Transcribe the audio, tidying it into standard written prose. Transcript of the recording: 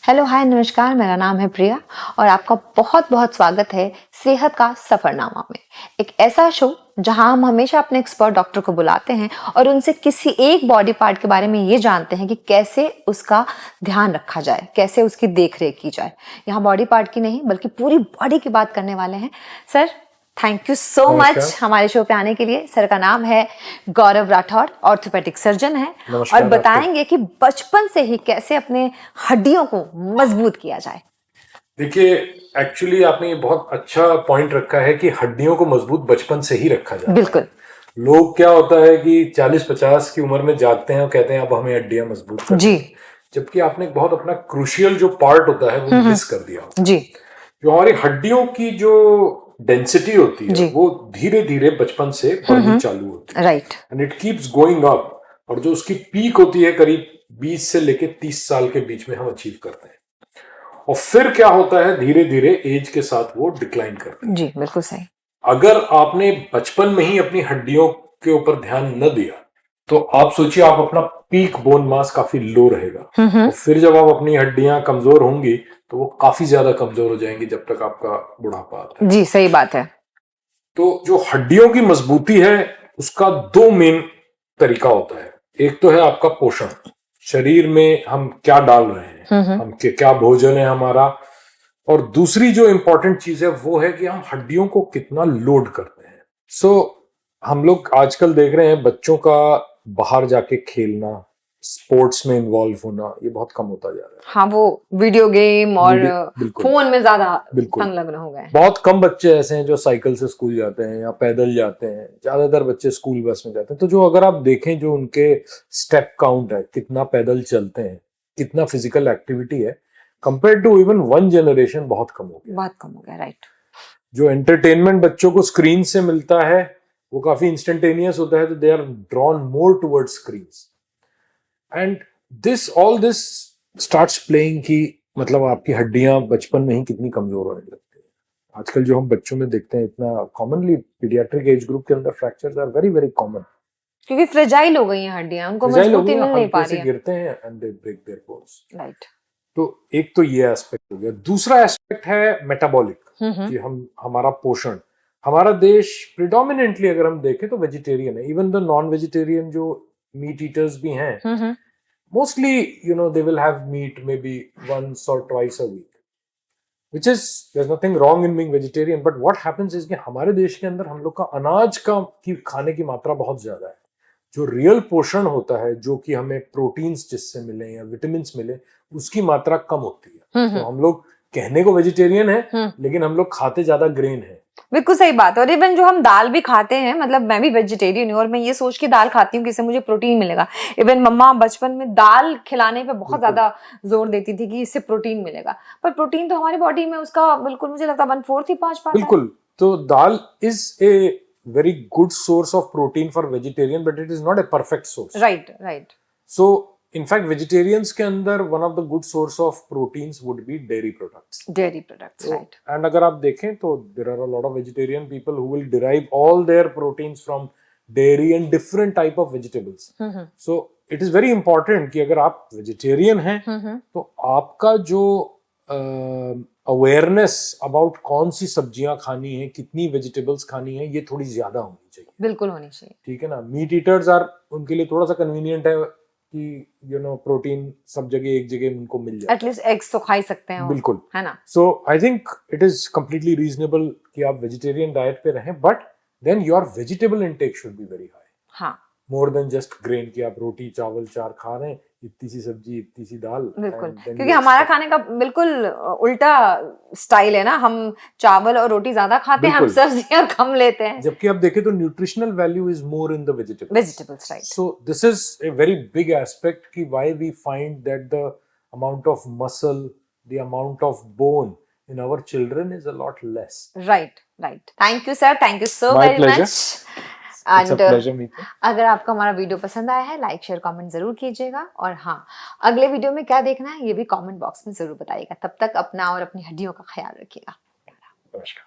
Hello hi नमस्कार, मेरा नाम है प्रिया और आपका बहुत बहुत स्वागत है सेहत का सफरनामा में। एक ऐसा शो जहां हम हमेशा अपने एक्सपर्ट डॉक्टर को बुलाते हैं और उनसे किसी एक बॉडी पार्ट के बारे में ये जानते हैं कि कैसे उसका ध्यान रखा जाए, कैसे उसकी देख रेख की जाए। यहाँ बॉडी पार्ट की नहीं बल्कि पूरी बॉडी की बात करने वाले हैं। Sir thank you so much हमारे शो पे आने के लिए। सर का नाम है गौरव राठौर, ऑर्थोपेडिक सर्जन है और बताएंगे कि बचपन से ही कैसे अपने हड्डियों को मजबूत किया जाए। देखिए, एक्चुअली आपने ये बहुत अच्छा पॉइंट रखा है कि हड्डियों को मजबूत बचपन से ही रखा जाता है। बिल्कुल। लोग क्या होता है कि 40-50 की उम्र में जागते हैं और कहते हैं अब हमें हड्डियां मजबूत करनी जी, जबकि आपने बहुत अपना क्रूशियल जो पार्ट होता है वो मिस कर दिया होता है। जी, जो हमारी हड्डियों की जो डेंसिटी होती है वो धीरे धीरे बचपन से बढ़नी चालू होती है, right, and it keeps going up. और जो उसकी पीक होती है करीब 20 से लेके 30 साल के बीच में हम अचीव करते हैं, और फिर क्या होता है धीरे धीरे एज के साथ वो डिक्लाइन करता है। जी बिल्कुल सही। अगर आपने बचपन में ही अपनी हड्डियों के ऊपर ध्यान न दिया तो आप सोचिए आप अपना पीक बोन मास काफी लो रहेगा, और फिर जब आप अपनी हड्डियां कमजोर होंगी तो वो काफी ज्यादा कमजोर हो जाएंगी जब तक आपका बुढ़ापा आता है। जी सही बात है। तो जो हड्डियों की मजबूती है उसका दो मेन तरीका होता है। एक तो है आपका पोषण, शरीर में हम क्या डाल रहे हैं, हम क्या भोजन है हमारा, और दूसरी जो इंपॉर्टेंट चीज है वो है कि हम हड्डियों को कितना लोड करते हैं। हम लोग आजकल देख रहे हैं बच्चों का बाहर जाके खेलना, स्पोर्ट्स में इन्वॉल्व होना ये बहुत कम होता जा रहा है। हाँ, वो वीडियो गेम और बिल्कुल फोन में ज्यादा बिल्कुल संलग्न हो गए। बहुत कम बच्चे ऐसे हैं जो साइकिल से स्कूल जाते हैं या पैदल जाते हैं, ज्यादातर बच्चे स्कूल बस में जाते हैं। तो जो अगर आप देखें जो उनके स्टेप काउंट है, कितना पैदल चलते हैं, कितना फिजिकल एक्टिविटी है, compare to even one generation बहुत कम हो गया। बहुत कम हो गया, राइट। जो एंटरटेनमेंट बच्चों को स्क्रीन से मिलता है वो काफी इंस्टेंटेनियस होता है, तो they are drawn more towards screens, and all this starts playing कि मतलब आपकी हड्डियां बचपन में ही कितनी कमजोर होने लगती है। आजकल जो हम बच्चों में देखते हैं इतना कॉमनली पीडियाट्रिक एज ग्रुप के अंदर fractures are very very common, क्योंकि फ्रेजाइल हो गई हैं हड्डियां, उनको मजबूती मिल नहीं पा रही है, गिरते हैं and they break their bones, right. तो एक तो ये एस्पेक्ट हो गया। दूसरा एस्पेक्ट है मेटाबॉलिक, कि हमारा पोषण। हमारा देश प्रिडोमिनेंटली अगर हम देखें तो वेजिटेरियन है, इवन द नॉन वेजिटेरियन जो मीट ईटर्स भी हैं, mostly they will have meat maybe once or twice a week, which is there's nothing wrong in being vegetarian, but what happens is कि हमारे देश के अंदर हम लोग का अनाज की खाने की मात्रा बहुत ज्यादा है। जो रियल पोषण होता है, जो कि हमें प्रोटीन्स जिससे मिले या विटामिन मिले, उसकी मात्रा कम होती है। तो हम लोग कहने को वेजिटेरियन है लेकिन हम लोग खाते ज्यादा ग्रेन है। बिल्कुल सही बात है। और इवन जो हम दाल भी खाते हैं, मतलब मैं भी वेजिटेरियन हूँ और मैं ये सोच के दाल खाती हूँ कि इससे मुझे प्रोटीन मिलेगा। इवन मम्मा बचपन में दाल खिलाने पे बहुत ज्यादा जोर देती थी कि इससे प्रोटीन मिलेगा, पर प्रोटीन तो हमारी बॉडी में उसका बिल्कुल मुझे लगता है 1/4 ही पहुंच पाता है। बिल्कुल, तो dal is a very good source of protein for vegetarian, but it is not a perfect source. Right. So in fact vegetarians के अंदर one of the good source of proteins would be dairy products. Right. And अगर आप देखें तो there are a lot of vegetarian people who will derive all their proteins from dairy and different type of vegetables. So it is very important कि अगर आप vegetarian हैं तो आपका जो अवेयरनेस अबाउट कौन सी सब्जियां खानी है, कितनी वेजिटेबल्स खानी है, ये थोड़ी ज्यादा होनी चाहिए। बिल्कुल होनी चाहिए, ठीक है ना। मीट ईटर्स आर उनके लिए थोड़ा सा कन्वीनियंट है कि प्रोटीन सब जगह एक जगह उनको मिल जाए, एटलीस्ट एग्स तो खा ही सकते हैं, बिल्कुल, है ना। So I think it is completely reasonable कि आप वेजिटेरियन डाइट पे रहें, but then your vegetable intake should be very high. हाँ, मोर देन जस्ट ग्रेन की आप रोटी चावल चार खा रहे हैं, इतनी सी सब्जी इतनी सी दाल। बिल्कुल, क्योंकि हमारा खाने का बिल्कुल उल्टा स्टाइल है ना। हम चावल और रोटी ज्यादा खाते हैं, हम सब्जियां कम लेते हैं, जबकि आप देखें तो nutritional value is more in the vegetables, right. So this is a very big aspect कि why we find that the amount of muscle, the amount of bone in our children is a lot less. Right. Thank you sir, thank you so very much. It's a pleasure meeting. अगर आपको हमारा video पसंद आया है, like share comment जरूर कीजिएगा, और हाँ, अगले वीडियो में क्या देखना है ये भी कमेंट बॉक्स में जरूर बताइएगा। तब तक अपना और अपनी हड्डियों का ख्याल रखिएगा। नमस्कार।